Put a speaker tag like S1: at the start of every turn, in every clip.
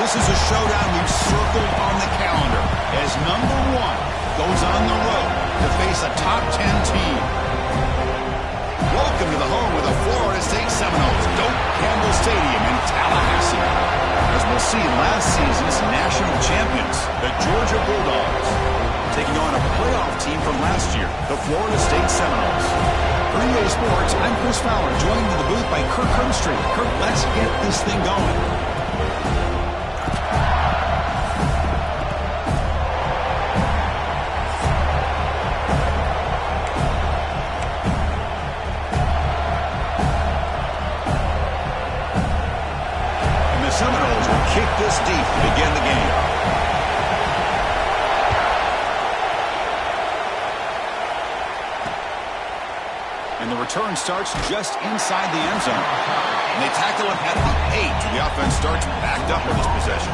S1: this is a showdown we've circled on the calendar as number 1 goes on the road to face a top 10 team. Welcome to the home of the Florida State Seminoles, Doak Campbell Stadium in Tallahassee. As we'll see, last season's national champions, the Georgia Bulldogs, taking on a playoff team from last year, the Florida State Seminoles. For EA Sports, I'm Chris Fowler, joined in the booth by Kirk Herbstreit. Kirk, let's get this thing going. And the Seminoles will kick this deep to begin the game. And the return starts just inside the end zone. And they tackle him at the 8. The offense starts backed up with this possession.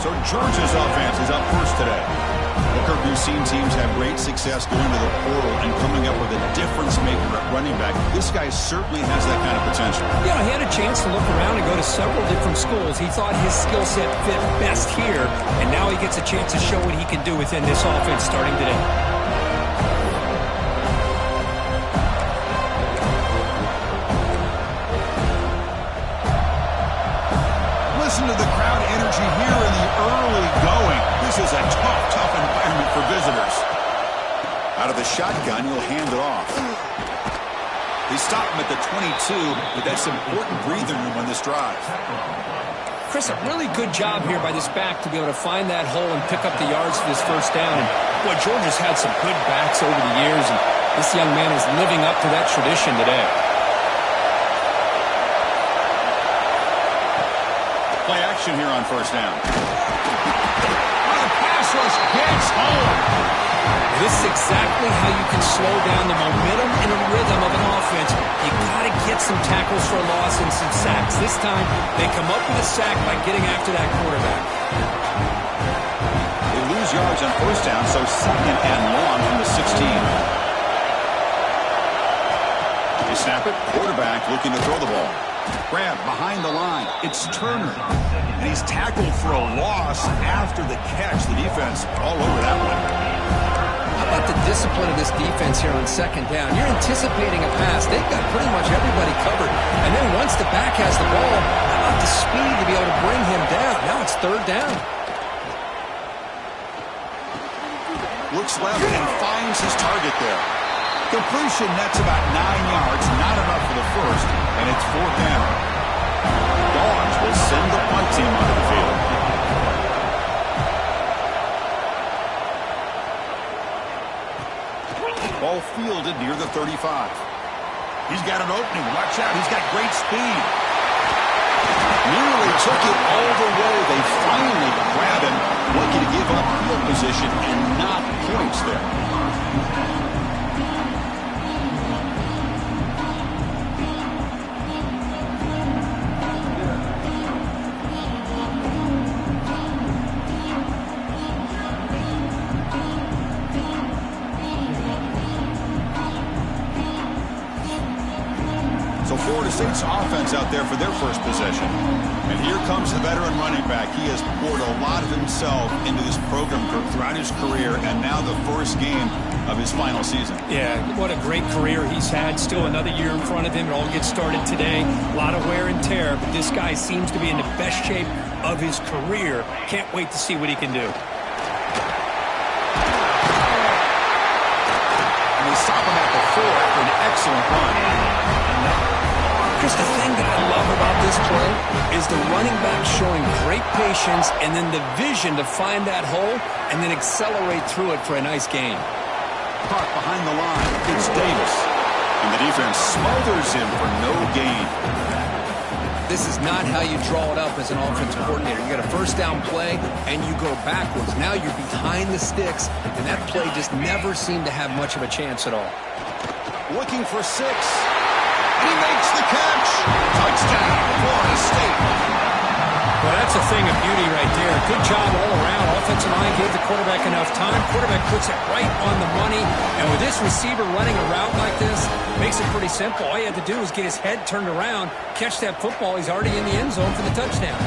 S1: So Georgia's offense is up first today. Well, Kirk, we've seen teams have great success going to the portal and coming up with a difference maker at running back. This guy certainly has that kind of potential.
S2: Yeah, he had a chance to look around and go to several different schools. He thought his skill set fit best here, and now he gets a chance to show what he can do within this offense starting today.
S1: Listen to the crowd energy here in the early going. This is a tough environment for visitors. Out of the shotgun, he'll hand it off. They stop him at the 22, but that's important breathing room on this drive.
S2: Chris, a really good job here by this back to be able to find that hole and pick up the yards for this first down. And boy, Georgia's had some good backs over the years, and this young man is living up to that tradition today.
S1: Play action here on first down. The pass rush gets home.
S2: This is exactly how you can slow down the momentum and the rhythm of an offense. You got to get some tackles for a loss and some sacks. This time, they come up with a sack by getting after that quarterback.
S1: They lose yards on first down, so second and long from the 16. They snap it. Quarterback looking to throw the ball. Grab behind the line. It's Turner. And he's tackled for a loss after the catch. The defense all over that one.
S2: How about the discipline of this defense here on second down? You're anticipating a pass. They've got pretty much everybody covered. And then once the back has the ball, how about the speed to be able to bring him down? Now it's third down.
S1: Looks left and finds his target there. Completion nets about 9 yards, not enough for the first, and it's fourth down. Dogs will send the punt team onto the field. Ball fielded near the 35. He's got an opening. Watch out. He's got great speed. Nearly took it all the way. They finally grab him, lucky to give up field position and not points there. Florida State's offense out there for their first possession. And here comes the veteran running back. He has poured a lot of himself into this program throughout his career, and now the first game of his final season.
S2: Yeah, what a great career he's had. Still another year in front of him. It all gets started today. A lot of wear and tear, but this guy seems to be in the best shape of his career. Can't wait to see what he can do.
S1: And they stop him at the 4 after an excellent run.
S2: Chris, the thing that I love about this play is the running back showing great patience and then the vision to find that hole and then accelerate through it for a nice gain.
S1: Caught behind the line. It's Davis. And the defense smothers him for no gain.
S2: This is not how you draw it up as an offensive coordinator. You got a first down play and you go backwards. Now you're behind the sticks, and that play just never seemed to have much of a chance at all.
S1: Looking for 6. And he makes the catch. Touchdown, Florida State.
S2: Well, that's a thing of beauty right there. Good job all around. Offensive line gave the quarterback enough time. Quarterback puts it right on the money. And with this receiver running a route like this, makes it pretty simple. All you have to do is get his head turned around, catch that football. He's already in the end zone for the touchdown.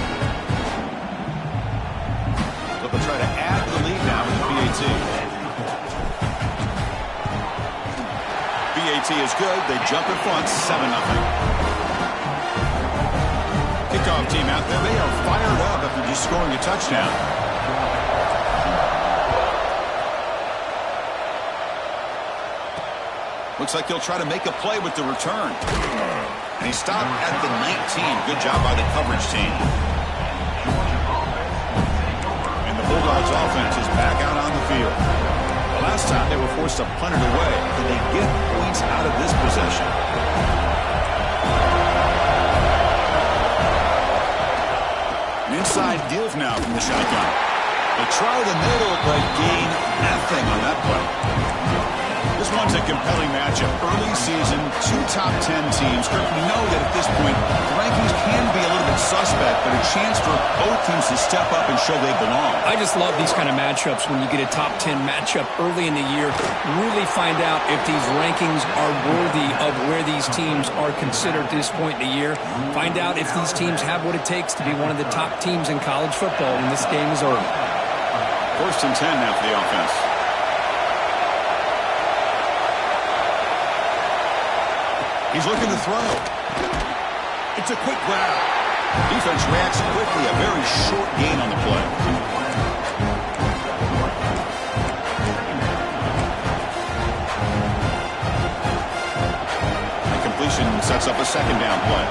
S1: try to add to the lead now with the PAT. PAT is good. They jump in front, 7-0. Kickoff team out there. They are fired up after just scoring a touchdown. Looks like he'll try to make a play with the return. And he stopped at the 19. Good job by the coverage team. And the Bulldogs offense is back out on the field. The last time they were forced to punt it away. Can they get points out of this possession? An inside give now from the shotgun. They try the middle, but gain nothing on that play. This one's a compelling matchup. Early season, 2 top 10 teams. Kirk, we know that at this point, the rankings can be a little bit suspect, but a chance for both teams to step up and show they belong.
S2: I just love these kind of matchups when you get a top 10 matchup early in the year. Really find out if these rankings are worthy of where these teams are considered at this point in the year. Find out if these teams have what it takes to be one of the top teams in college football when this game is over.
S1: 1st and 10 now for the offense. He's looking to throw. It's a quick grab. Defense reacts quickly. A very short gain on the play. The completion sets up a 2nd down play.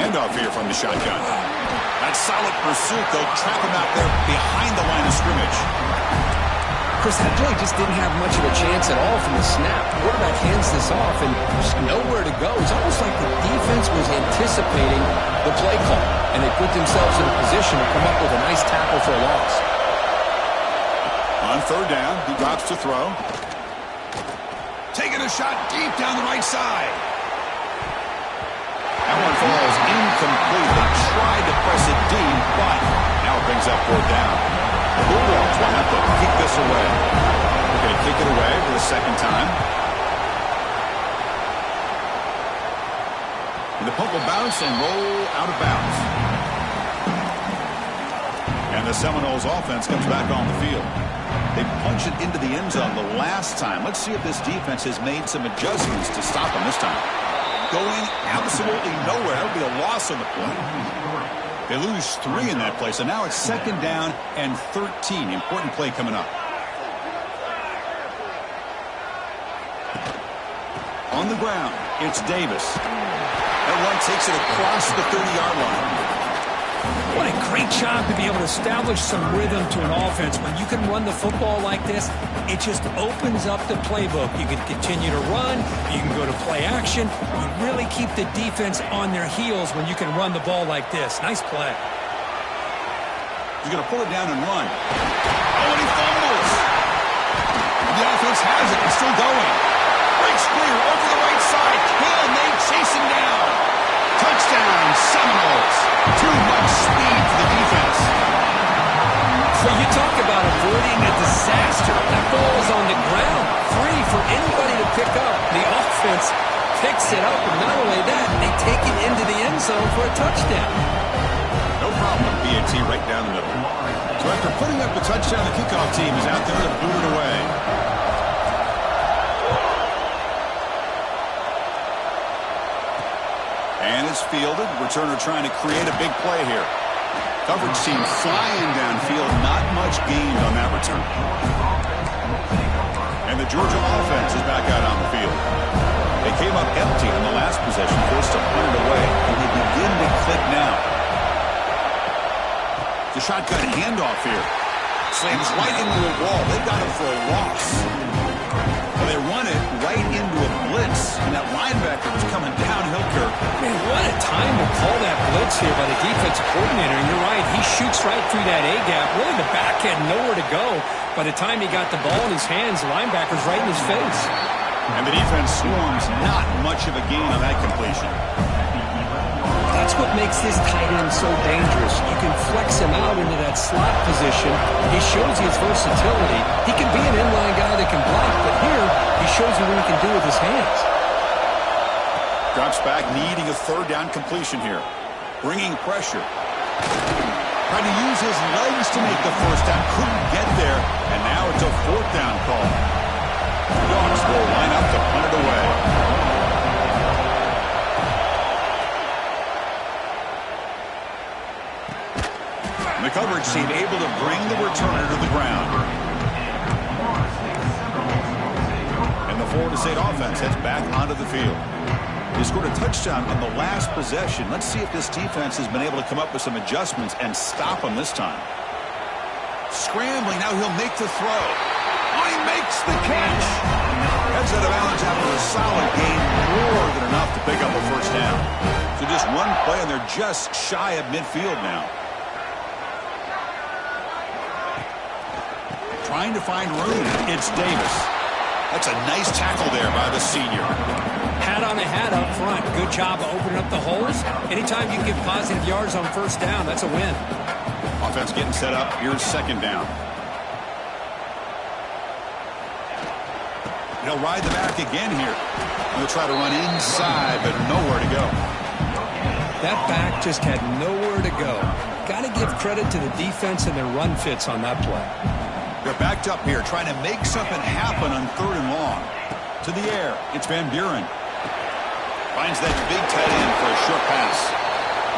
S1: Handoff here from the shotgun. That solid pursuit, though, trap him out there behind the line of scrimmage.
S2: Chris, that play just didn't have much of a chance at all from the snap. Quarterback hands this off and just nowhere to go. It's almost like the defense was anticipating the play call, and they put themselves in a position to come up with a nice tackle for a loss.
S1: On 3rd down, he drops to throw. Taking a shot deep down the right side. That one falls incomplete. They tried to press it deep, but now it brings up 4th down. The Bulldogs will have to kick this away. They're going to kick it away for the 2nd time. And the punt will bounce and roll out of bounds. And the Seminoles offense comes back on the field. They punched it into the end zone the last time. Let's see if this defense has made some adjustments to stop them this time. Going absolutely nowhere. That would be a loss on the play. They lose 3 in that play, so now it's 2nd down and 13. Important play coming up. On the ground, it's Davis. That one takes it across the 30-yard line.
S3: What a great job to be able to establish some rhythm to an offense. When you can run the football like this, it just opens up the playbook. You can continue to run. You can go to play action. You really keep the defense on their heels when you can run the ball like this. Nice play.
S1: He's going to pull it down and run. Oh, and he fumbles. The offense has it. It's still going. Breaks clear over the right side. Can they chase him down? Touchdown, Seminoles. Too much speed for the defense.
S2: So you talk about avoiding a disaster. That ball is on the ground, free for anybody to pick up. The offense picks it up, and not only that, they take it into the end zone for a touchdown.
S1: No problem. PAT right down the middle. So after putting up the touchdown, the kickoff team is out there to boot it away. And it's fielded. Returner trying to create a big play here. Coverage team flying downfield. Not much gained on that return. And the Georgia offense is back out on the field. They came up empty on the last possession, forced to punt it away. And they begin to click now. The shotgun handoff here. Slams right into a wall. They got him for a loss. Well, they run it right into a blitz, and that linebacker was coming downhill, Kirk.
S2: Man, what a time to call that blitz here by the defensive coordinator. And you're right, he shoots right through that A-gap. Really, the back had nowhere to go. By the time he got the ball in his hands, the linebacker's right in his face.
S1: And the defense swarms. Not much of a gain on that completion.
S2: That's what makes this tight end so dangerous. You can flex him out into that slot position. He shows his versatility. He can be an inline guy that can block, but here he shows you what he can do with his hands.
S1: Drops back, needing a third down completion here. Bringing pressure. Trying to use his legs to make the first down. Couldn't get there. And now it's a fourth down call. The Dogs will line up to punt it away. And the coverage team able to bring the returner to the ground. And the Florida State offense heads back onto the field. They scored a touchdown on the last possession. Let's see if this defense has been able to come up with some adjustments and stop them this time. Scrambling, now he'll make the throw. Oh, he makes the catch. Heads out of bounds after a solid gain, more than enough to pick up a first down. So just one play, and they're just shy of midfield now. Trying to find room. It's Davis. That's a nice tackle there by the senior.
S3: Hat on a hat up front. Good job of opening up the holes. Anytime you can get positive yards on first down, that's a win.
S1: Offense getting set up. Here's second down. He'll ride the back again here. He'll try to run inside, but nowhere to go.
S3: That back just had nowhere to go. Got to give credit to the defense and their run fits on that play.
S1: They're backed up here, trying to make something happen on third and long. To the air, it's Van Buren. Finds that big tight end for a short pass.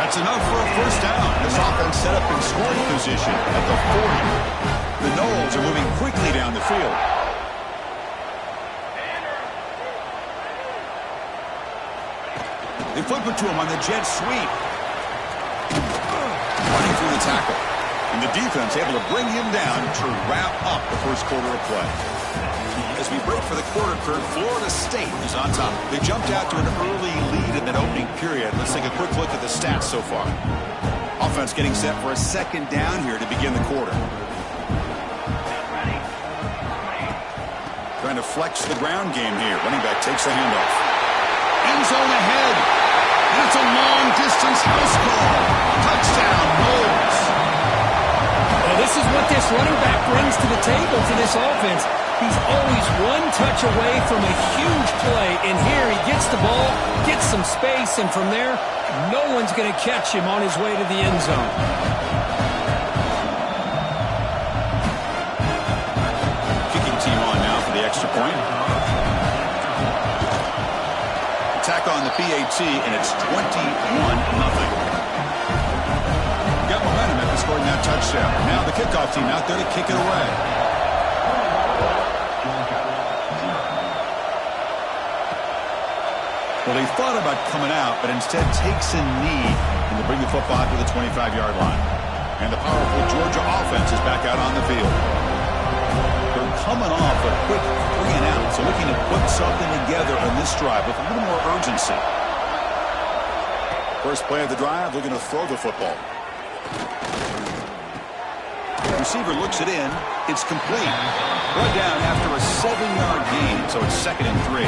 S1: That's enough for a first down. This offense set up in scoring position at the 40. The Noles are moving quickly down the field. They flip it to him on the jet sweep. Running through the tackle. And the defense able to bring him down to wrap up the first quarter of play. As we break for the quarter, Kurt, Florida State is on top. They jumped out to an early lead in that opening period. Let's take a quick look at the stats so far. Offense getting set for a second down here to begin the quarter. Trying to flex the ground game here. Running back takes the handoff. End zone ahead. That's a long-distance house call. Touchdown, Noles.
S3: Well, this is what this running back brings to the table for this offense. He's always one touch away from a huge play, and here he gets the ball, gets some space, and from there, no one's going to catch him on his way to the end zone.
S1: Kicking team on now for the extra point. Attack on the PAT, and it's 21-0. Got momentum after scoring that touchdown. Now the kickoff team out there to kick it away. Well, he thought about coming out, but instead takes a knee and to bring the football to the 25-yard line. And the powerful Georgia offense is back out on the field. They're coming off a quick 3 and out, so looking to put something together on this drive with a little more urgency. First play of the drive, looking to throw the football. The receiver looks it in. It's complete. Brought down after a 7-yard gain, so it's 2nd and 3.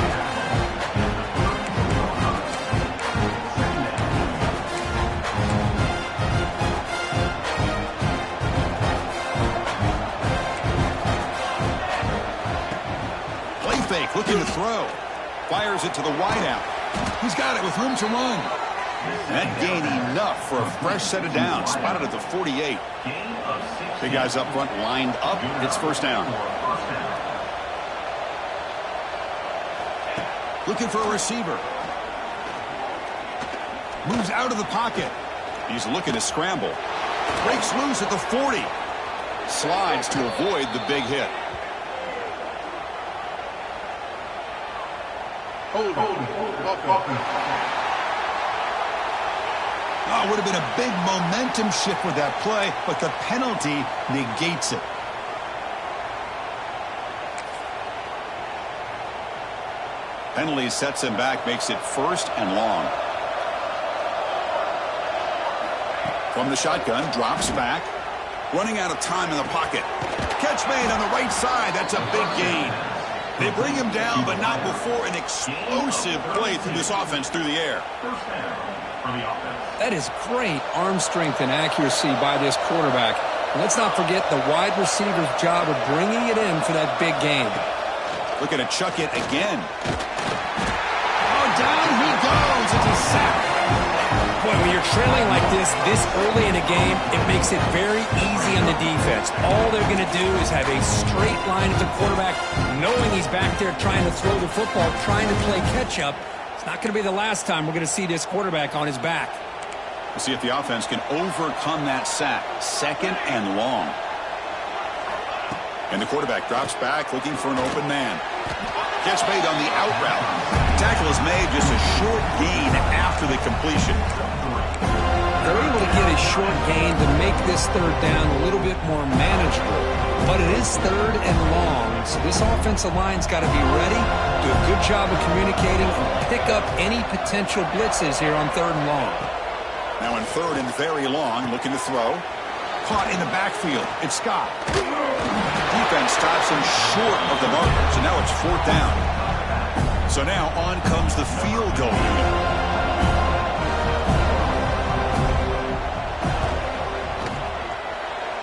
S1: Fake, looking to throw. Fires it to the wideout. He's got it with room to run. And that gain enough for a fresh set of downs. Spotted at the 48. Big guys up front lined up. It's first down. Looking for a receiver. Moves out of the pocket. He's looking to scramble. Breaks loose at the 40. Slides to avoid the big hit. Oh, it would have been a big momentum shift with that play, but the penalty negates it. Penalty sets him back, makes it 1st and long. From the shotgun, drops back. Running out of time in the pocket. Catch made on the right side. That's a big gain. They bring him down, but not before an explosive play through this offense through the air.
S3: That is great arm strength and accuracy by this quarterback. And let's not forget the wide receiver's job of bringing it in for that big gain.
S1: Looking to chuck it again. Oh, down he goes. It's a sack.
S3: Boy, when you're trailing like this early in a game, it makes it very easy on the defense. All they're going to do is have a straight line at the quarterback, knowing he's back there trying to throw the football, trying to play catch-up. It's not going to be the last time we're going to see this quarterback on his back.
S1: We'll see if the offense can overcome that sack. 2nd and long. And the quarterback drops back, looking for an open man. Catch made on the out route. Tackle is made, just a short gain after the completion.
S3: They're able to get a short gain to make this 3rd down a little bit more manageable. But it is 3rd and long, so this offensive line's got to be ready, do a good job of communicating, and pick up any potential blitzes here on 3rd and long.
S1: Now in 3rd and very long, looking to throw. Caught in the backfield. It's Scott. Defense stops him short of the marker, so now it's 4th down. So now on comes the field goal unit.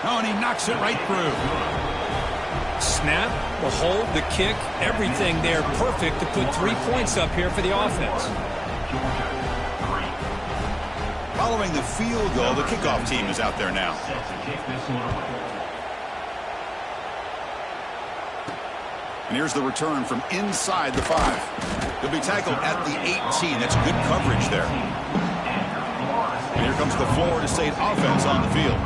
S1: Oh, and he knocks it right through.
S3: Snap, the hold, the kick, everything there perfect to put 3 points up here for the offense.
S1: Following the field goal, the kickoff team is out there now. And here's the return from inside the 5. He'll be tackled at the 18. That's good coverage there. And here comes the Florida State offense on the field.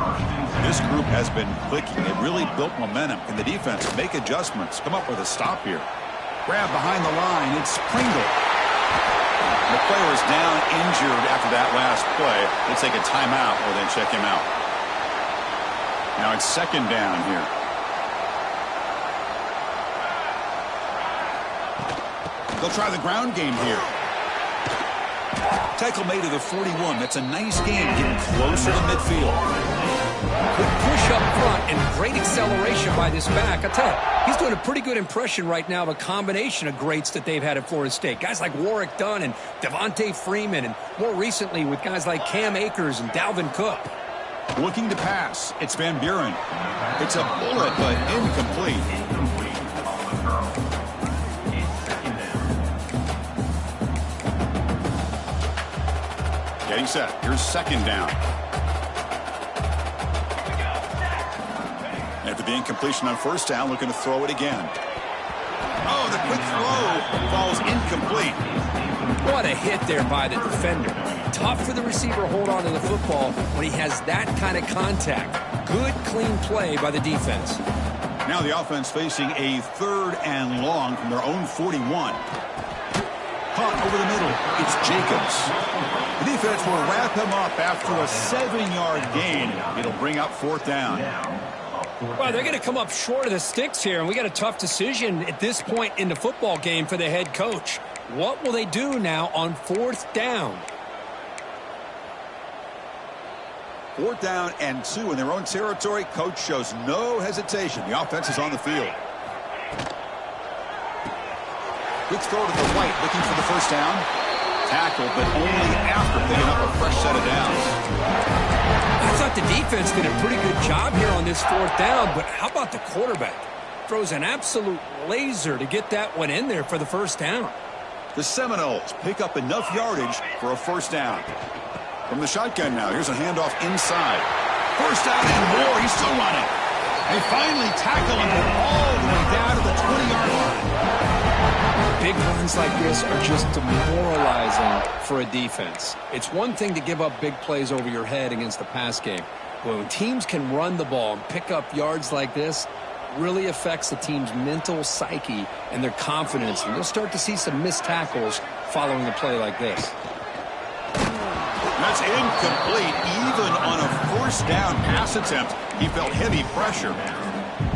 S1: This group has been clicking. It really built momentum. Can the defense make adjustments? Come up with a stop here. Grab behind the line. It's Pringle. The player is down injured after that last play. They take a timeout or they check him out. Now it's 2nd down here. They'll try the ground game here. Tackle made at the 41. That's a nice game, getting closer to midfield.
S3: Good push up front and great acceleration by this back. I tell you, he's doing a pretty good impression right now of a combination of greats that they've had at Florida State. Guys like Warwick Dunn and Devontae Freeman, and more recently with guys like Cam Akers and Dalvin Cook.
S1: Looking to pass. It's Van Buren. It's a bullet, but incomplete. Getting set. Here's 2nd down. After the incompletion on 1st down, looking to throw it again. Oh, the quick throw falls incomplete.
S3: What a hit there by the defender. Tough for the receiver to hold on to the football when he has that kind of contact. Good, clean play by the defense.
S1: Now the offense facing a 3rd and long from their own 41. Caught over the middle. It's Jacobs. The defense will wrap him up after a 7-yard gain. It'll bring up 4th down.
S3: Well, they're going to come up short of the sticks here, and we got a tough decision at this point in the football game for the head coach. What will they do now on 4th down?
S1: 4th down and 2 in their own territory. Coach shows no hesitation. The offense is on the field. Quick throw to the right, looking for the 1st down. Tackled, but only after picking up a fresh set of downs.
S3: I thought the defense did a pretty good job here on this 4th down, but how about the quarterback? Throws an absolute laser to get that one in there for the 1st down.
S1: The Seminoles pick up enough yardage for a 1st down. From the shotgun now, here's a handoff inside. 1st down and more, he's still running. They finally tackle him all the way down to the 20-yard line.
S3: Big runs like this are just demoralizing for a defense. It's one thing to give up big plays over your head against the pass game. But when teams can run the ball and pick up yards like this, it really affects the team's mental psyche and their confidence. And you'll start to see some missed tackles following a play like this.
S1: That's incomplete. Even on a 1st down pass attempt, he felt heavy pressure.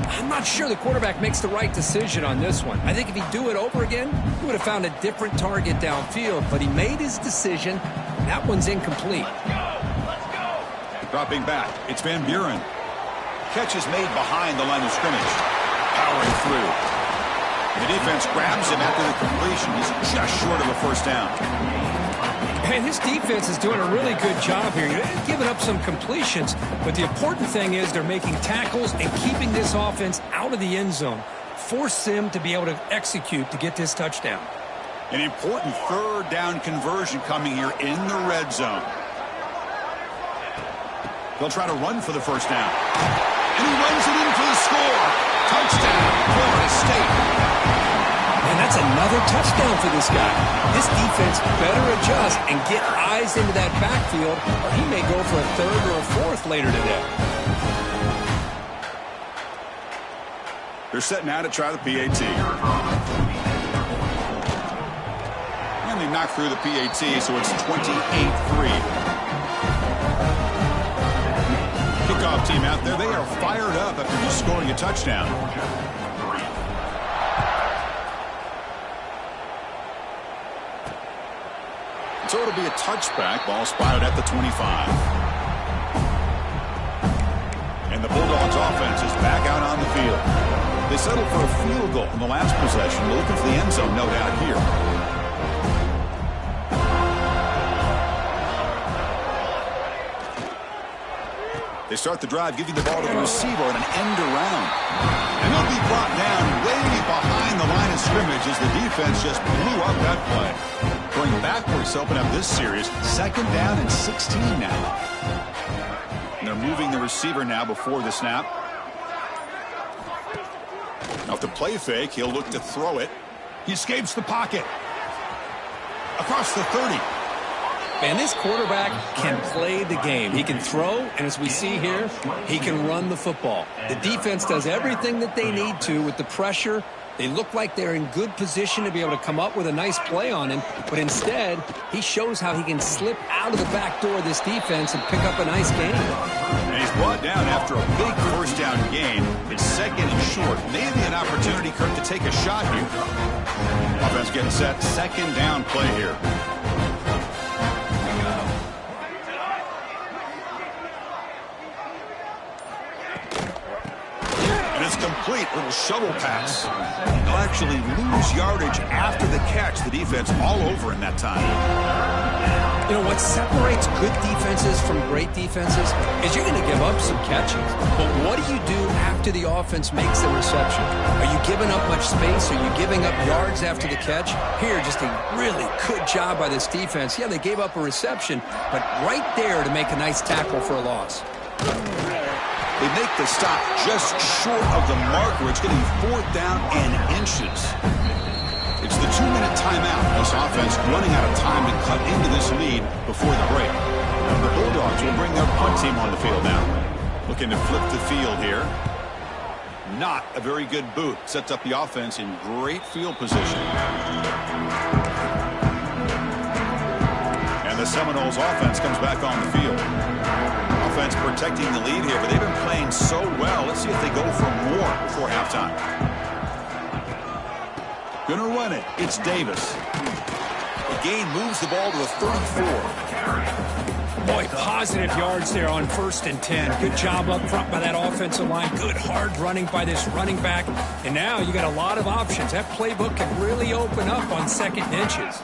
S3: I'm not sure the quarterback makes the right decision on this one. I think if he'd do it over again, he would have found a different target downfield, but he made his decision. That one's incomplete.
S1: Dropping back, it's Van Buren. Catch is made behind the line of scrimmage. Powering through. The defense grabs him after the completion. He's just short of a 1st down.
S3: And this defense is doing a really good job here. You're giving up some completions, but the important thing is they're making tackles and keeping this offense out of the end zone. Force them to be able to execute to get this touchdown.
S1: An important third down conversion coming here in the red zone. They'll try to run for the first down. And he runs it in for the score. Touchdown, Florida State.
S2: And that's another touchdown for this guy. This defense better adjust and get eyes into that backfield, or he may go for a third or a fourth later today.
S1: They're setting out to try the PAT. And they knocked through the PAT, so it's 28-3. Kickoff team out there, they are fired up after just scoring a touchdown. So it'll be a touchback. Ball spotted at the 25. And the Bulldogs offense is back out on the field. They settled for a field goal in the last possession. They're looking for the end zone, no doubt, here. They start the drive, giving the ball to the receiver and an end around. And they'll be brought down way behind the line of scrimmage as the defense just blew up that play. Going backwards to open up this series. 2nd down and 16 now. And they're moving the receiver now before the snap. Now to play fake, he'll look to throw it. He escapes the pocket. Across the 30.
S2: Man, this quarterback can play the game. He can throw, and as we see here, he can run the football. The defense does everything that they need to with the pressure. They look like they're in good position to be able to come up with a nice play on him, but instead, he shows how he can slip out of the back door of this defense and pick up a nice gain.
S1: And he's brought down after a big first down gain. It's 2nd and short. Maybe an opportunity, Kirk, to take a shot here. Offense getting set. 2nd down play here. It's complete. Little shovel pass. They'll actually lose yardage after the catch. The defense all over in that time.
S2: You know, what separates good defenses from great defenses is you're going to give up some catches. But what do you do after the offense makes the reception? Are you giving up much space? Are you giving up yards after the catch? Here, just a really good job by this defense. Yeah, they gave up a reception, but right there to make a nice tackle for a loss.
S1: They make the stop just short of the marker. It's getting 4th down and inches. It's the 2-minute timeout. This offense running out of time to cut into this lead before the break. And the Bulldogs will bring their punt team on the field now. Looking to flip the field here. Not a very good boot. Sets up the offense in great field position. And the Seminoles offense comes back on the field. Offense protecting the lead here, but they've been playing so well. Let's see if they go for more before halftime. Gonna run it. It's Davis. The gain moves the ball to the 34.
S3: Boy, positive yards there on 1st and 10. Good job up front by that offensive line. Good hard running by this running back. And now you got a lot of options. That playbook can really open up on 2nd and inches.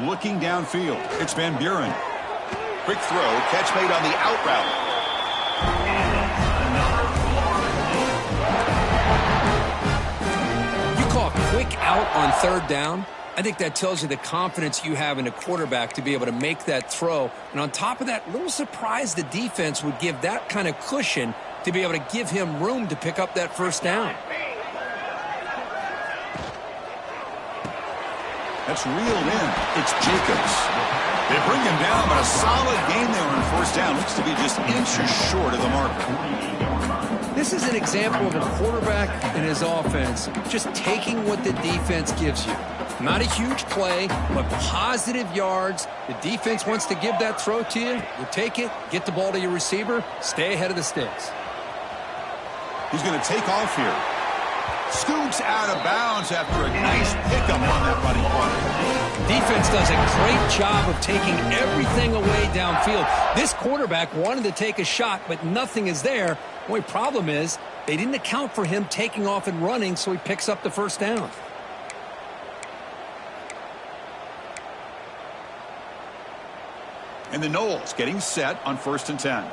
S1: Looking downfield. It's Van Buren. Quick throw, catch made on the out route.
S2: You call quick out on 3rd down. I think that tells you the confidence you have in a quarterback to be able to make that throw. And on top of that, a little surprised the defense would give that kind of cushion to be able to give him room to pick up that 1st down.
S1: That's reeled in. It's Jacobs. They bring him down, but a solid gain there on 1st down. Looks to be just inches short of the marker.
S2: This is an example of a quarterback and his offense just taking what the defense gives you. Not a huge play, but positive yards. The defense wants to give that throw to you. You take it, get the ball to your receiver, stay ahead of the sticks.
S1: He's going to take off here. Scoots out of bounds after a nice pickup on that running play.
S2: Defense does a great job of taking everything away downfield. This quarterback wanted to take a shot, but nothing is there. The only problem is they didn't account for him taking off and running, so he picks up the 1st down.
S1: And the Noles getting set on 1st and 10.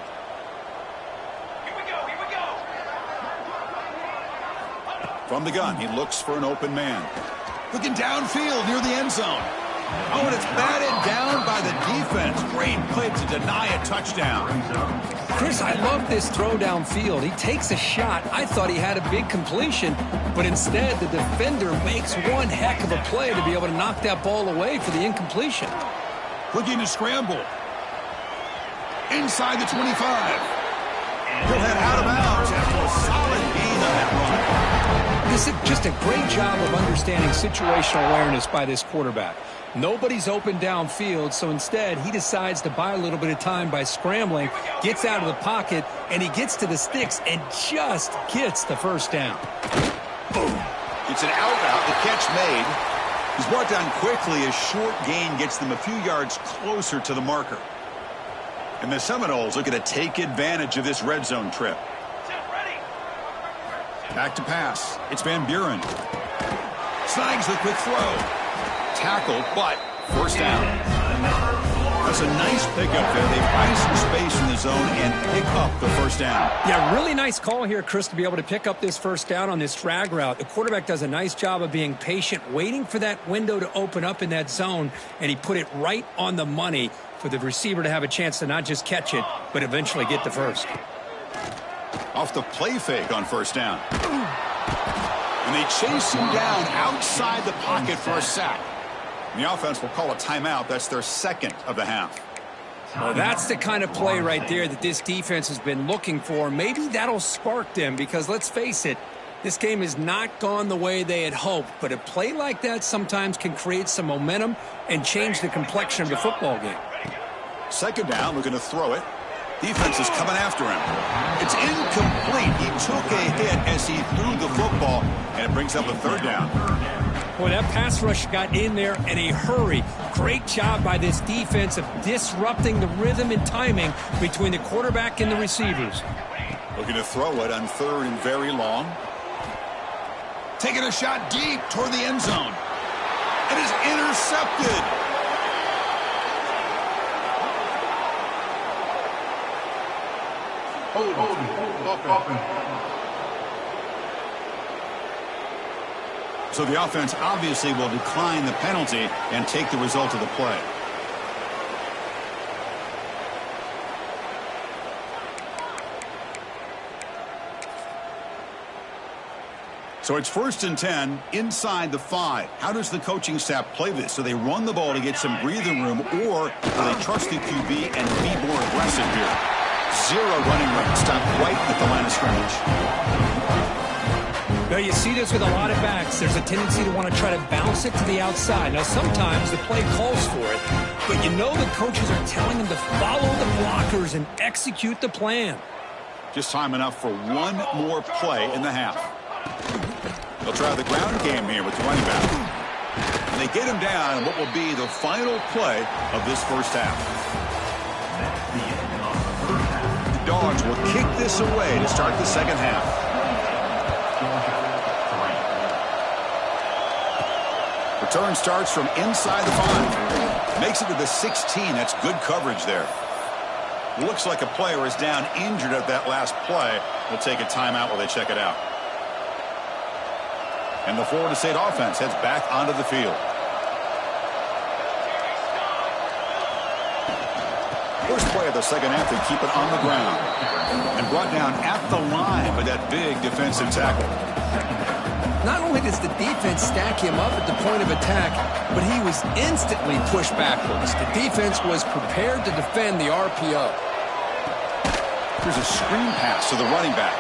S1: From the gun, he looks for an open man. Looking downfield near the end zone. Oh, and it's batted down by the defense. Great play to deny a touchdown.
S2: Chris, I love this throw downfield. He takes a shot. I thought he had a big completion, but instead the defender makes one heck of a play to be able to knock that ball away for the incompletion.
S1: Looking to scramble. Inside the 25. He'll head out of bounds after a solid gain on that run.
S2: This is just a great job of understanding situational awareness by this quarterback. Nobody's open downfield, so instead he decides to buy a little bit of time by scrambling, gets out of the pocket, and he gets to the sticks and just gets the first down.
S1: Boom. It's an out route, the catch made. He's brought down quickly. A short gain gets them a few yards closer to the marker. And the Seminoles looking to take advantage of this red zone trip. Back to pass. It's Van Buren. Snags the quick throw. Tackled, but first down. That's a nice pickup there. They find some space in the zone and pick up the first down.
S2: Yeah, really nice call here, Chris, to be able to pick up this first down on this drag route. The quarterback does a nice job of being patient, waiting for that window to open up in that zone, and he put it right on the money for the receiver to have a chance to not just catch it, but eventually get the first.
S1: Off the play fake on first down. And they chase him down outside the pocket for a sack. And the offense will call a timeout. That's their second of the half.
S2: Well, that's the kind of play right there that this defense has been looking for. Maybe that'll spark them because, let's face it, this game has not gone the way they had hoped. But a play like that sometimes can create some momentum and change the complexion of the football game.
S1: Second down, looking to throw it. Defense is coming after him. It's incomplete. He took a hit as he threw the football, and it brings up a third down.
S2: Boy, that pass rush got in there in a hurry. Great job by this defense of disrupting the rhythm and timing between the quarterback and the receivers.
S1: Looking to throw it on third and very long. Taking a shot deep toward the end zone. It is intercepted. So the offense obviously will decline the penalty and take the result of the play. So it's 1st and 10 inside the 5. How does the coaching staff play this? So they run the ball to get some breathing room, or do they trust the QB and be more aggressive here? Zero running room. Stop right at the line of scrimmage.
S2: Now, you see this with a lot of backs. There's a tendency to want to try to bounce it to the outside. Now, sometimes the play calls for it, but you know the coaches are telling them to follow the blockers and execute the plan.
S1: Just time enough for one more play in the half. They'll try the ground game here with the running back. And they get him down in what will be the final play of this first half. The Dogs will kick this away to start the second half. Return starts from inside the 5. Makes it to the 16. That's good coverage there. Looks like a player is down injured at that last play. We'll take a timeout while they check it out. And the Florida State offense heads back onto the field. First play of the second half, they keep it on the ground. And brought down at the line with that big defensive tackle.
S2: Not only does the defense stack him up at the point of attack, but he was instantly pushed backwards. The defense was prepared to defend the RPO.
S1: Here's a screen pass to the running back.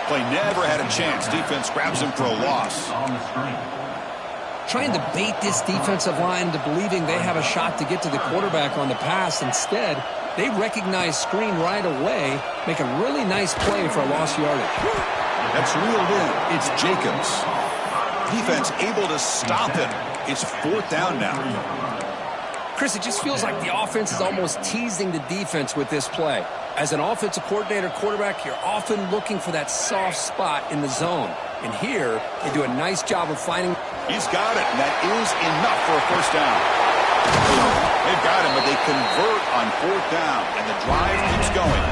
S1: Play never had a chance. Defense grabs him for a loss.
S2: Trying to bait this defensive line into believing they have a shot to get to the quarterback on the pass. Instead, they recognize screen right away, make a really nice play for a lost yardage.
S1: That's reeled in. It's Jacobs. Defense able to stop him. It's 4th down now.
S2: Chris, it just feels like the offense is almost teasing the defense with this play. As an offensive coordinator quarterback, you're often looking for that soft spot in the zone. And here, they do a nice job of finding.
S1: He's got it, and that is enough for a first down. They've got him, but they convert on 4th down, and the drive keeps going.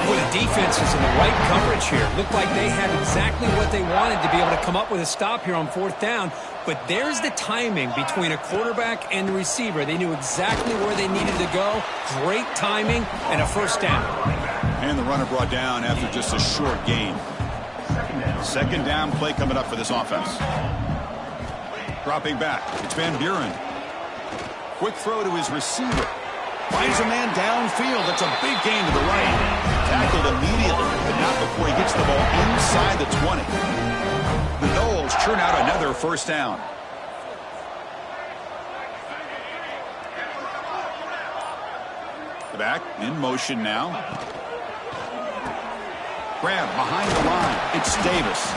S3: Well, the defense is in the right coverage here. Looked like they had exactly what they wanted to be able to come up with a stop here on 4th down. But there's the timing between a quarterback and the receiver. They knew exactly where they needed to go. Great timing and a 1st down.
S1: And the runner brought down after just a short gain. 2nd down play coming up for this offense. Dropping back. It's Van Buren. Quick throw to his receiver. Finds a man downfield. That's a big gain to the right. Tackled immediately, but not before he gets the ball inside the 20. The Noles churn out another 1st down. The back in motion now. Grab behind the line. It's Davis.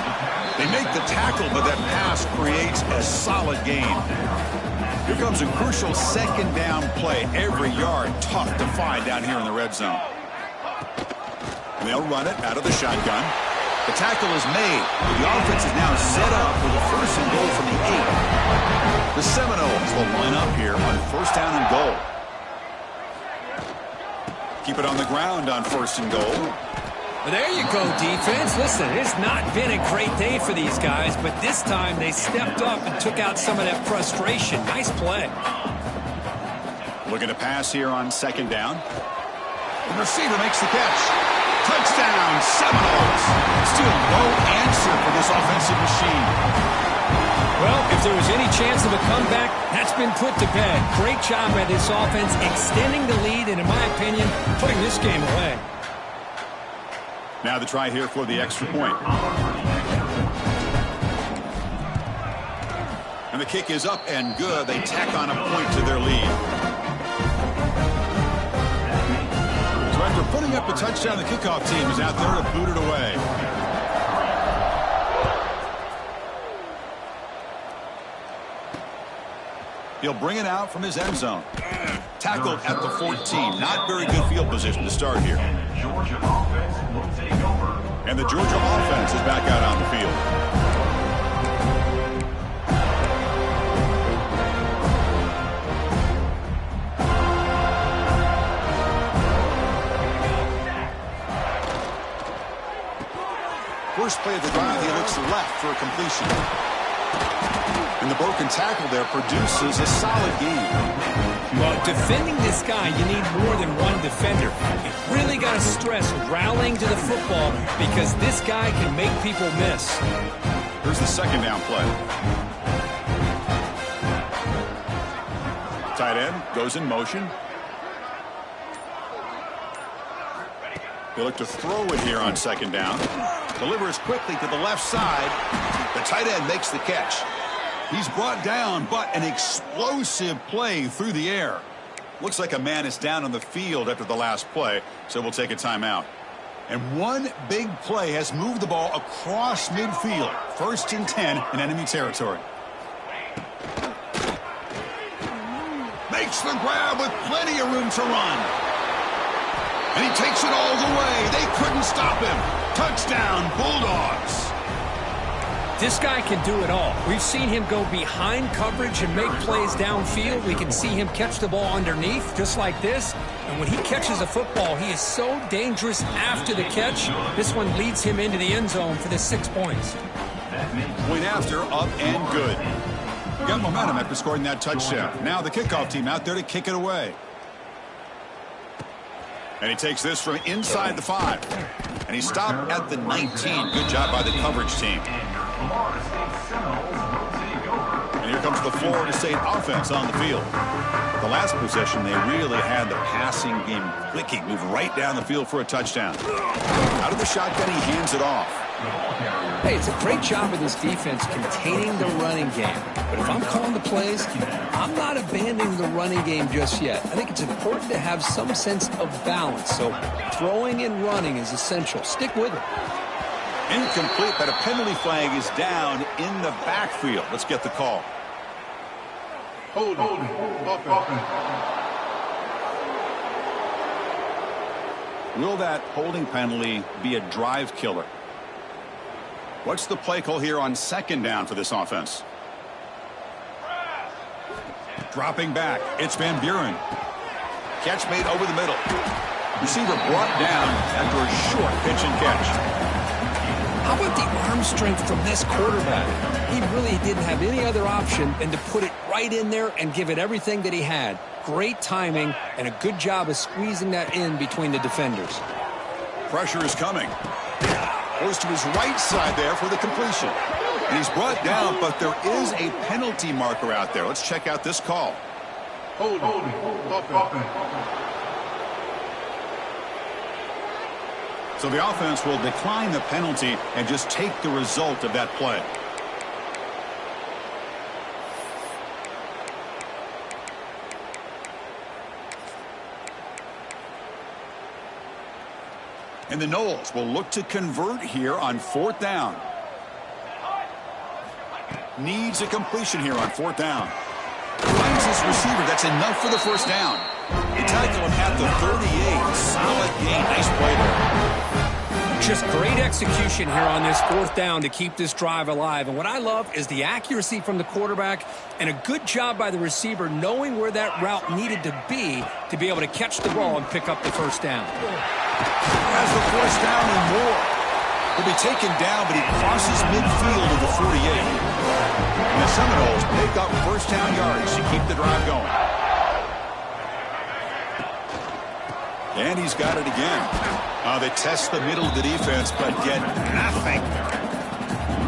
S1: They make the tackle, but that pass creates a solid gain. Here comes a crucial 2nd down play. Every yard tough to find down here in the red zone. They'll run it out of the shotgun. The tackle is made. The offense is now set up with a 1st and goal from the 8. The Seminoles will line up here on 1st down and goal. Keep it on the ground on 1st and goal.
S3: Well, there you go, defense. Listen, it's not been a great day for these guys, but this time they stepped up and took out some of that frustration. Nice play.
S1: Looking to pass here on 2nd down. The receiver makes the catch. Touchdown, Seminoles. Still no answer for this offensive machine.
S3: Well, if there was any chance of a comeback, that's been put to bed. Great job by this offense extending the lead and, in my opinion, putting this game away.
S1: Now the try here for the extra point. And the kick is up and good. They tack on a point to their lead. So after putting up a touchdown, the kickoff team is out there to boot it away. He'll bring it out from his end zone. Tackled at the 14. Not very good field position to start here. And the Georgia offense is back out on the field. First play of the drive, he looks left for a completion. And the broken tackle there produces a solid game.
S3: Well, defending this guy, you need more than one defender. You really got to stress rallying to the football because this guy can make people miss.
S1: Here's the 2nd down play. Tight end goes in motion. They look to throw it here on 2nd down. Delivers quickly to the left side. The tight end makes the catch. He's brought down, but an explosive play through the air. Looks like a man is down on the field after the last play, so we'll take a timeout. And one big play has moved the ball across midfield. 1st and 10 in enemy territory. Makes the grab with plenty of room to run. And he takes it all the way. They couldn't stop him. Touchdown, Bulldogs.
S3: This guy can do it all. We've seen him go behind coverage and make plays downfield. We can see him catch the ball underneath, just like this. And when he catches a football, he is so dangerous after the catch. This one leads him into the end zone for the 6 points.
S1: Point after, up and good. Got momentum after scoring that touchdown. Now the kickoff team out there to kick it away. And he takes this from inside the 5. And he stopped at the 19. Good job by the coverage team. And here comes the Florida State offense on the field. The last possession, they really had the passing game clicking. Move right down the field for a touchdown. Out of the shotgun, he hands it off.
S3: Hey, it's a great job of this defense containing the running game. But if I'm calling the plays, I'm not abandoning the running game just yet. I think it's important to have some sense of balance. So throwing and running is essential. Stick with it.
S1: Incomplete, but a penalty flag is down in the backfield. Let's get the call. Hold. Will that holding penalty be a drive killer? What's the play call here on 2nd down for this offense? Dropping back, it's Van Buren. Catch made over the middle. Receiver brought down after a short pitch and catch.
S2: How about the arm strength from this quarterback? He really didn't have any other option than to put it right in there and give it everything that he had. Great timing and a good job of squeezing that in between the defenders.
S1: Pressure is coming. Goes to his right side there for the completion. And he's brought down, but there is a penalty marker out there. Let's check out this call.
S4: Holding.
S1: So the offense will decline the penalty and just take the result of that play. And the Noles will look to convert here on 4th down. Needs a completion here on 4th down. Finds his receiver. That's enough for the first down. They tackle him at the 38. Solid gain. Nice play there.
S2: Just great execution here on this 4th down to keep this drive alive. And what I love is the accuracy from the quarterback and a good job by the receiver knowing where that route needed to be able to catch the ball and pick up the first down.
S1: Has the first down and more. He'll be taken down, but he crosses midfield of the 48. And the Seminoles pick up first down yards to keep the drive going. And he's got it again. They test the middle of the defense, but get nothing.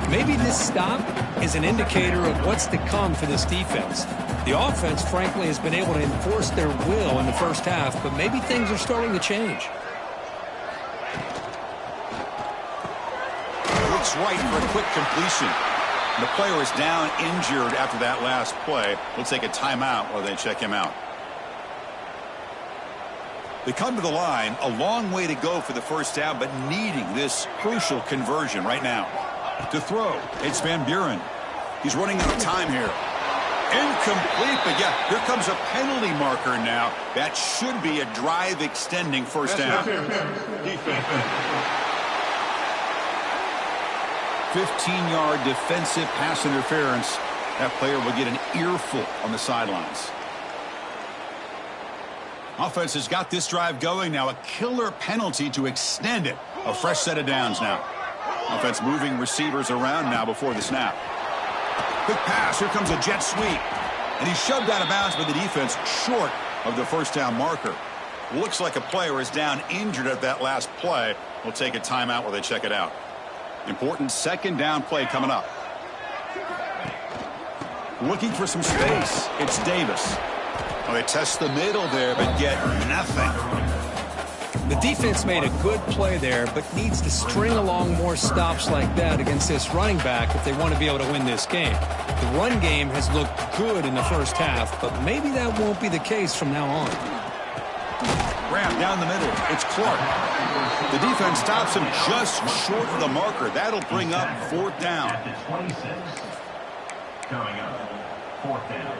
S2: Maybe this stop is an indicator of what's to come for this defense. The offense, frankly, has been able to enforce their will in the first half, but maybe things are starting to change.
S1: Looks right for a quick completion. The player is down injured after that last play. We'll take a timeout while they check him out. They come to the line, a long way to go for the first down, but needing this crucial conversion right now. To throw, it's Van Buren. He's running out of time here. Incomplete, but yeah, here comes a penalty marker now. That should be a drive-extending first down. 15-yard defensive pass interference. That player will get an earful on the sidelines. Offense has got this drive going now. A killer penalty to extend it. A fresh set of downs now. Offense moving receivers around now before the snap. Quick pass. Here comes a jet sweep. And he's shoved out of bounds by the defense short of the first down marker. Looks like a player is down injured at that last play. We'll take a timeout while they check it out. Important second down play coming up. Looking for some space. It's Davis. Well, they test the middle there, but get nothing.
S2: The defense made a good play there, but needs to string along more stops like that against this running back if they want to be able to win this game. The run game has looked good in the first half, but maybe that won't be the case from now on.
S1: Grab down the middle. It's Clark. The defense stops him just short of the marker. That'll bring up 4th down.
S4: Coming up, 4th down.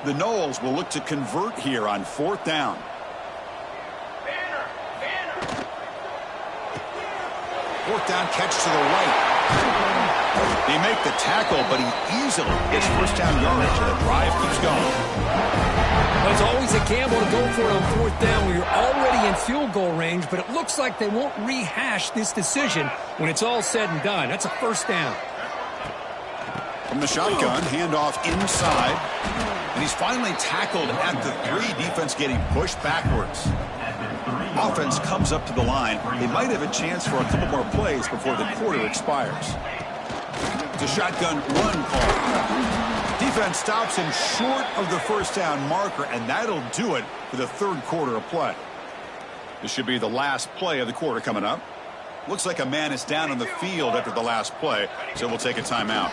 S1: The Noles will look to convert here on 4th down. Fourth down catch to the right. They make the tackle, but he easily gets first down yardage, and the drive keeps going.
S2: Well, it's always a gamble to go for it on 4th down when you're already in field goal range, but it looks like they won't rehash this decision when it's all said and done. That's a first down.
S1: From the shotgun, handoff inside. And he's finally tackled at the 3. Defense getting pushed backwards. Offense comes up to the line. They might have a chance for a couple more plays before the quarter expires. It's a shotgun run call. Defense stops him short of the first down marker, and that'll do it for the 3rd quarter of play. This should be the last play of the quarter coming up. Looks like a man is down on the field after the last play, so we'll take a timeout.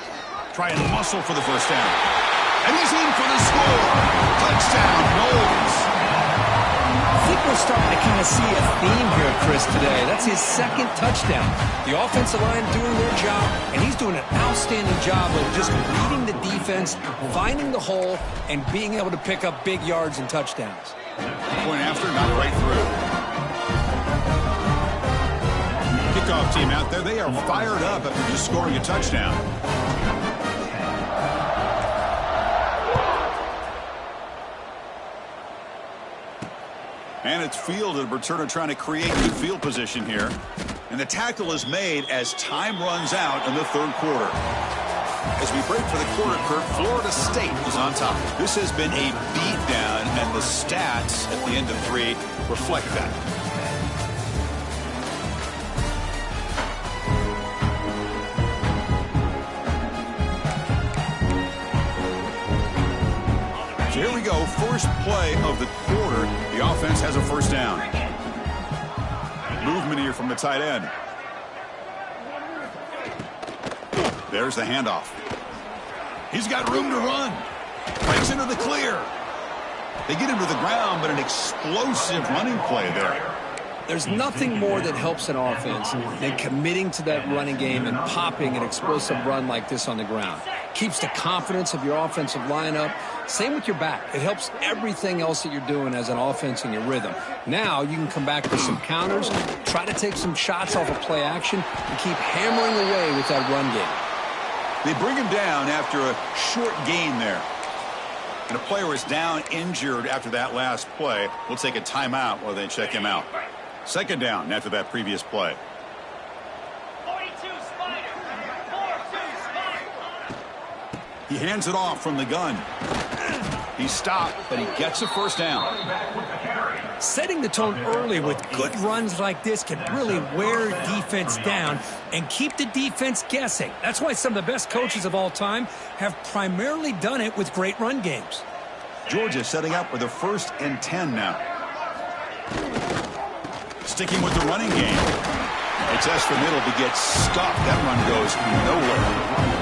S1: Try and muscle for the first down. And he's in for the score. Touchdown, Noles.
S2: I think we're starting to kind of see a theme here, Chris, today. That's his 2nd touchdown. The offensive line doing their job, and he's doing an outstanding job of just reading the defense, finding the hole, and being able to pick up big yards and touchdowns.
S1: Point after, not right through. Kickoff team out there, they are fired up after just scoring a touchdown. And it's fielded. Returner trying to create good field position here. And the tackle is made as time runs out in the third quarter. As we break for the quarter, Kurt, Florida State is on top. This has been a beatdown, and the stats at the end of 3 reflect that. So here we go, first play of the quarter. The offense has a first down. Movement here from the tight end. There's the handoff. He's got room to run. Breaks into the clear. They get him to the ground, but an explosive running play there.
S2: There's nothing more that helps an offense than committing to that running game and popping an explosive run like this on the ground. Keeps the confidence of your offensive lineup. Same with your back. It helps everything else that you're doing as an offense in your rhythm. Now you can come back with some counters, try to take some shots off of play action, and keep hammering away with that run game.
S1: They bring him down after a short gain there. And a player is down injured after that last play. We'll take a timeout while they check him out. Second down after that previous play.
S5: 42 Spider. 42 Spider.
S1: He hands it off from the gun. He stopped, but he gets a first down.
S3: Setting the tone early with good runs like this can really wear defense down and keep the defense guessing. That's why some of the best coaches of all time have primarily done it with great run games.
S1: Georgia setting up with a 1st and 10 now. Sticking with the running game. They test the middle to get stuck. That run goes nowhere.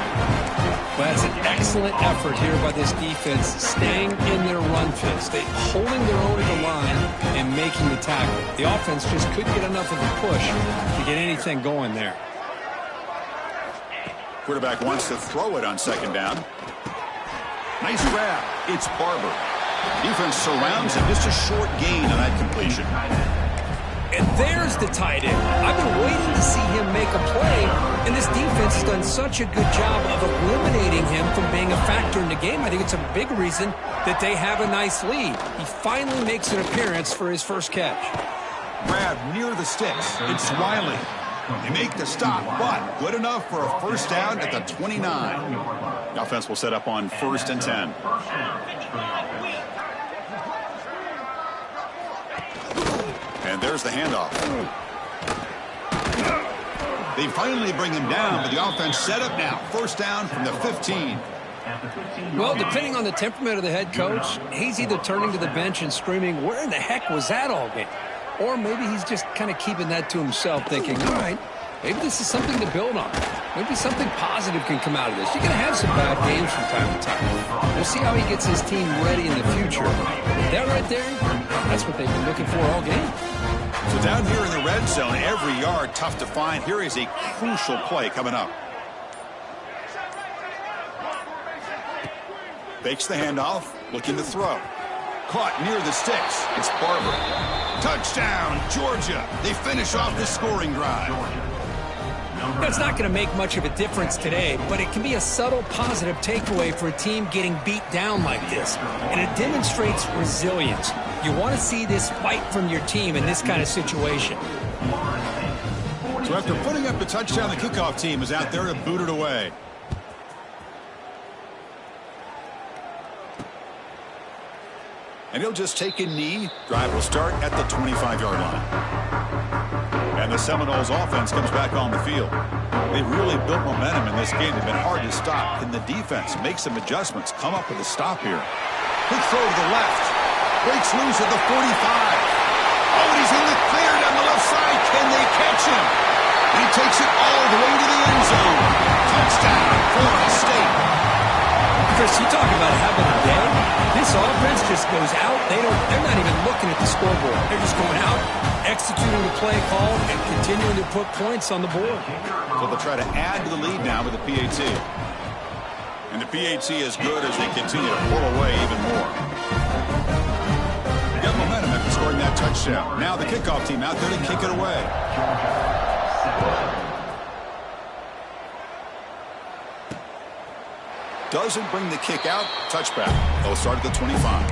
S2: Well, that's an excellent effort here by this defense, staying in their run fits. They holding their own at the line and making the tackle. The offense just couldn't get enough of a push to get anything going there.
S1: Quarterback wants to throw it on second down. Nice grab. It's Barber. Defense surrounds him. Just a short gain on that completion.
S3: And there's the tight end. I've been waiting to see him make a play, and this defense has done such a good job of eliminating him from being a factor in the game. I think it's a big reason that they have a nice lead. He finally makes an appearance for his first catch.
S1: Grab near the sticks. It's Wiley. They make the stop, but good enough for a first down at the 29. The offense will set up on 1st and 10. And there's the handoff. They finally bring him down, but the offense set up now. First down from the 15.
S2: Well, depending on the temperament of the head coach, he's either turning to the bench and screaming, "Where in the heck was that all game?" Or maybe he's just kind of keeping that to himself, thinking, all right, maybe this is something to build on. Maybe something positive can come out of this. You're going to have some bad games from time to time. We'll see how he gets his team ready in the future. But that right there, that's what they've been looking for all game.
S1: So down here in the red zone, every yard tough to find. Here is a crucial play coming up. Fakes the handoff, looking to throw. Caught near the sticks. It's Barber. Touchdown, Georgia. They finish off the scoring drive.
S3: That's not going to make much of a difference today, but it can be a subtle positive takeaway for a team getting beat down like this. And it demonstrates resilience. You want to see this fight from your team in this kind of situation.
S1: So after putting up the touchdown, the kickoff team is out there to boot it away. And he'll just take a knee. Drive will start at the 25-yard line. And the Seminoles offense comes back on the field. They've really built momentum in this game. They've been hard to stop. Can the defense make some adjustments? Come up with a stop here. Quick throw to the left. Breaks loose at the 45. Oh, and he's in the clear down the left side. Can they catch him? And he takes it all the way to the end zone. Touchdown, Florida State.
S3: Chris, you talk about having a day. This offense just goes out. They're not even looking at the scoreboard. They're just going out, executing the play call, and continuing to put points on the board.
S1: So they'll try to add to the lead now with the PAT. And the PAT is good as they continue to pull away even more. They got momentum after scoring that touchdown. Now the kickoff team out there to kick it away. Doesn't bring the kick out. Touchback. They'll start at the 25.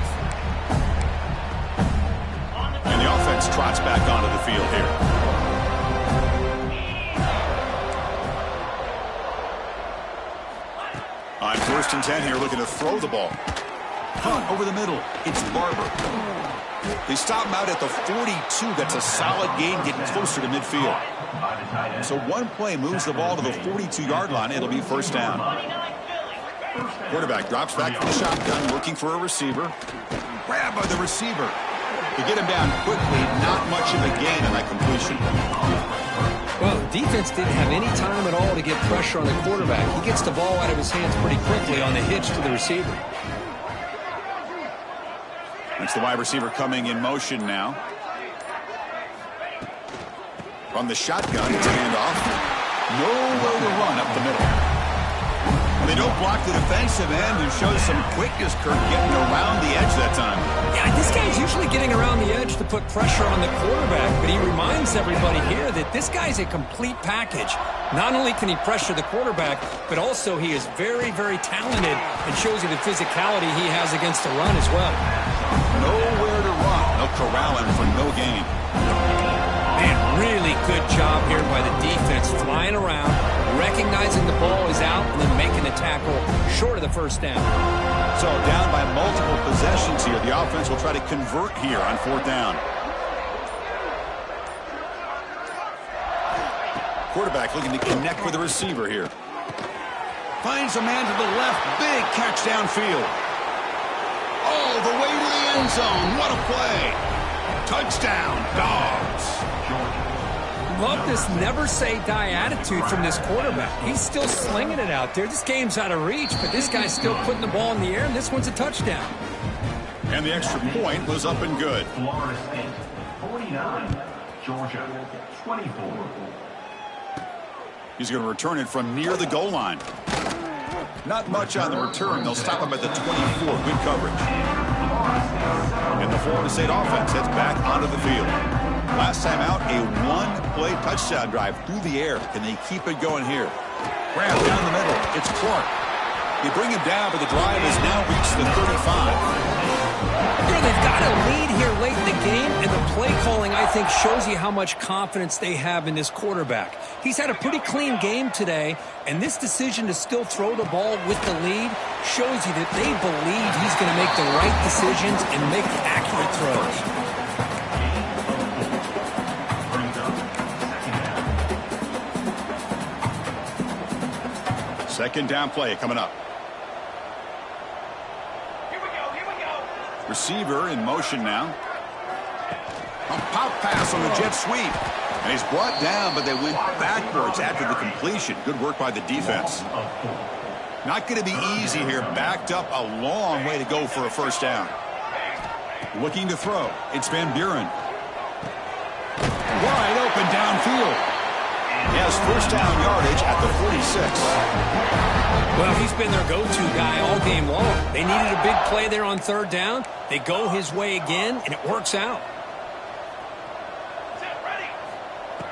S1: And the offense trots back onto the field here. On 1st and 10 here, looking to throw the ball. Hunt over the middle. It's Barber. They stop him out at the 42. That's a solid gain, getting closer to midfield. So one play moves the ball to the 42-yard line. It'll be 1st down. Quarterback drops back from the shotgun, looking for a receiver. Grab by the receiver. To get him down quickly, not much of a gain on that completion.
S2: Well, defense didn't have any time at all to get pressure on the quarterback. He gets the ball out of his hands pretty quickly on the hitch to the receiver.
S1: That's the wide receiver coming in motion now. From the shotgun, it's a handoff. Nowhere to run up the middle. They don't block the defensive end, who shows some quickness, Kirk, getting around the edge that time.
S3: Yeah, this guy's usually getting around the edge to put pressure on the quarterback, but he reminds everybody here that this guy's a complete package. Not only can he pressure the quarterback, but also he is very, very talented and shows you the physicality he has against the run as well.
S1: Nowhere to run. They'll corral him for no gain.
S2: Man, really good job here by the defense, flying around, recognizing the ball is out, and then making the tackle short of the 1st down.
S1: So down by multiple possessions here. The offense will try to convert here on 4th down. Quarterback looking to connect with the receiver here. Finds a man to the left. Big catch downfield. Oh, the way to the end zone. What a play. Touchdown, Dogs.
S3: Love this never-say-die attitude from this quarterback. He's still slinging it out there. This game's out of reach, but this guy's still putting the ball in the air, and this one's a touchdown.
S1: And the extra point was up and good.
S4: Florida State 49, Georgia 24.
S1: He's going to return it from near the goal line. Not much on the return. They'll stop him at the 24. Good coverage. And the Florida State offense heads back onto the field. Last time out, a one-play touchdown drive through the air. Can they keep it going here? Grab down the middle. It's Clark. They bring him down, but the drive has now reached the 35.
S2: They've got a lead here late in the game, and the play calling, I think, shows you how much confidence they have in this quarterback. He's had a pretty clean game today, and this decision to still throw the ball with the lead shows you that they believe he's going to make the right decisions and make the accurate throws.
S1: Second down play coming up. Receiver in motion now. A pop pass on the jet sweep. And he's brought down, but they went backwards after the completion. Good work by the defense. Not going to be easy here. Backed up a long way to go for a 1st down. Looking to throw. It's Van Buren. Wide open downfield. He has 1st down yardage at the 46.
S2: Well, he's been their go-to guy all game long. They needed a big play there on 3rd down. They go his way again, and it works out.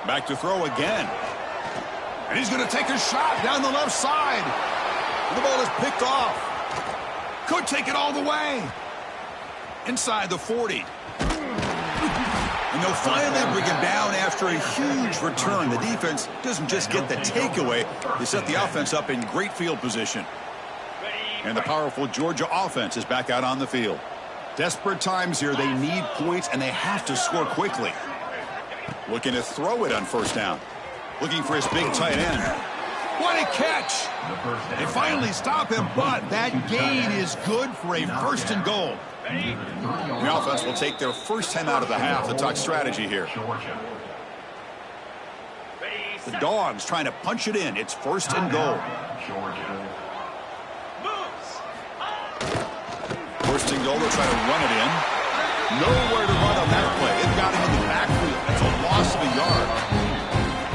S1: Back to throw again. And he's going to take a shot down the left side. The ball is picked off. Could take it all the way. Inside the 40. And they'll finally bring him down after a huge return. The defense doesn't just get the takeaway. They set the offense up in great field position. And the powerful Georgia offense is back out on the field. Desperate times here. They need points, and they have to score quickly. Looking to throw it on 1st down. Looking for his big tight end. What a catch! They finally stop him, but that gain is good for a 1st and goal. The offense will take their first time out of the half to talk strategy here. The Dogs trying to punch it in. It's 1st and goal. 1st and goal, they'll try to run it in. Nowhere to run on that play. They've got him in the backfield. That's a loss of a yard.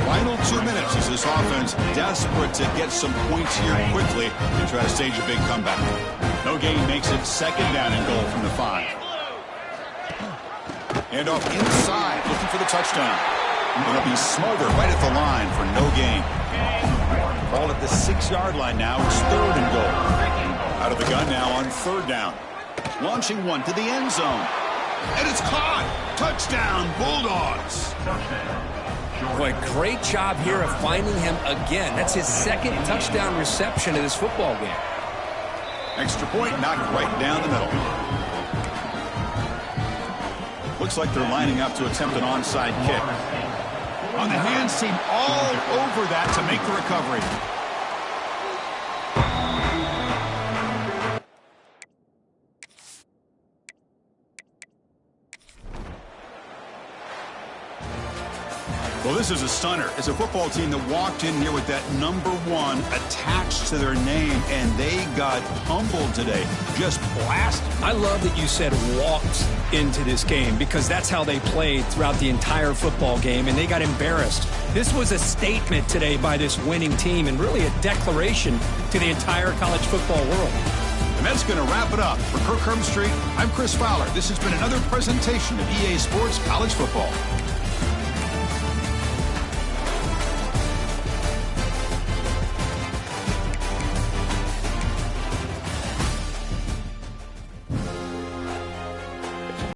S1: Final 2 minutes as this offense desperate to get some points here quickly and try to stage a big comeback. No gain makes it 2nd down and goal from the 5. And off inside, looking for the touchdown. It'll be smothered right at the line for no gain. Ball at the 6-yard line now. It's 3rd and goal. Out of the gun now on 3rd down. Launching one to the end zone. And it's caught. Touchdown, Bulldogs.
S2: Boy, great job here of finding him again. That's his second touchdown reception of this football game.
S1: Extra point knocked right down the middle. Looks like they're lining up to attempt an onside kick. On the hands team all over that to make the recovery. Well, this is a stunner. It's a football team that walked in here with that number 1 attached to their name, and they got humbled today. Just blasted.
S3: I love that you said walked into this game because that's how they played throughout the entire football game, and they got embarrassed. This was a statement today by this winning team and really a declaration to the entire college football world.
S1: And that's going to wrap it up. For Kirk Herbstreit, I'm Chris Fowler. This has been another presentation of EA Sports College Football.